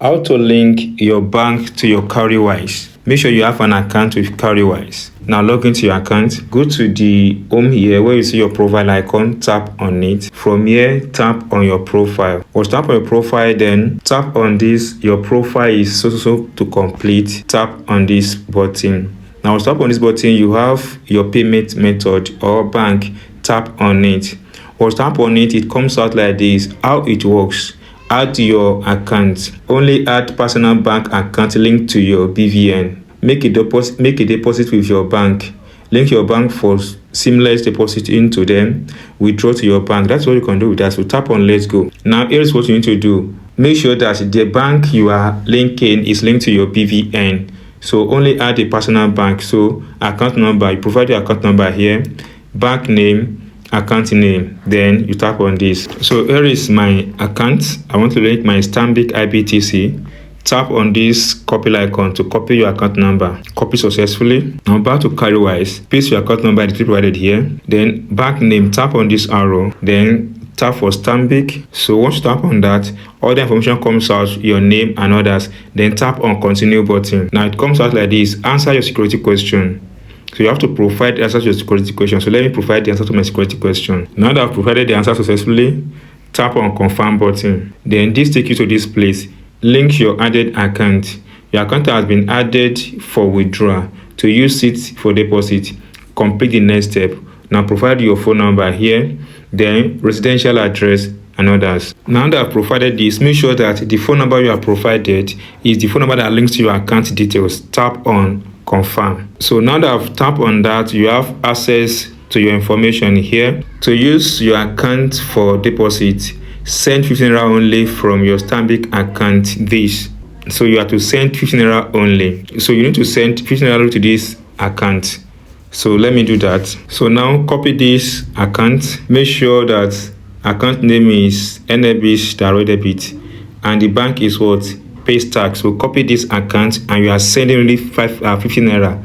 How to link your bank to your Cowrywise. Make sure you have an account with Cowrywise. Now log into your account. Go to the home here where you see your profile icon. Tap on it. From here, tap on your profile. Once tap on your profile, then tap on this. Your profile is so to complete. Tap on this button. Now once tap on this button, you have your payment method or bank. Tap on it. Once tap on it, it comes out like this. How it works. Add your account. Only add personal bank account linked to your BVN. Make a deposit with your bank. Link your bank for seamless deposit into them. Withdraw to your bank. That's what you can do with that. So tap on let's go. Now here's what you need to do. Make sure that the bank you are linking is linked to your BVN. So only add a personal bank. So account number. You provide your account number here. Bank name. Account name, then you tap on this. So here is my account. I want to link my Stanbic IBTC. Tap on this copy icon to copy your account number. Copy successfully. Now back to Cowrywise. Paste your account number provided here. Then bank name, tap on this arrow. Then tap for Stanbic. So once you tap on that, all the information comes out, your name and others. Then tap on continue button. Now it comes out like this. Answer your security question. So you have to provide the answer to your security question. So let me provide the answer to my security question. Now that I've provided the answer successfully, tap on confirm button. Then this takes you to this place. Link your added account. Your account has been added for withdrawal. To use it for deposit, complete the next step. Now provide your phone number here, then residential address and others. Now that I've provided this, make sure that the phone number you have provided is the phone number that links to your account details. Tap on confirm. So now that I've tapped on that, you have access to your information here. To use your account for deposit, send 15 naira only from your Stanbic account this. So you have to send 15 naira only. So you need to send 15 naira to this account. So let me do that. So now copy this account. Make sure that account name is NLB direct debit and the bank is what? Paystack. So copy this account and you are sending only 15 naira.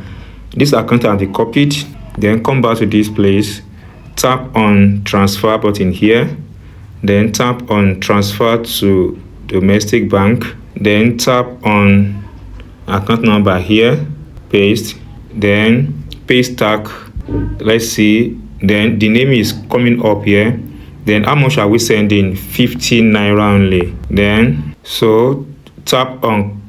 This account has been copied. Then come back to this place. Tap on transfer button here. Then tap on transfer to domestic bank. Then tap on account number here. Paste. Then Paystack. Let's see. Then the name is coming up here. Then how much are we sending? 15 naira only. Then so tap on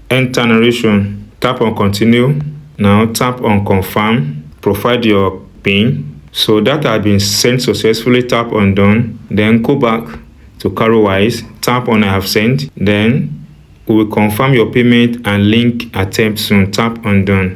enter narration. Tap on continue. Now tap on confirm. Provide your PIN. So that has been sent successfully. Tap on done. Then go back to Cowrywise. Tap on I have sent. Then we will confirm your payment and link attempt soon. Tap on done.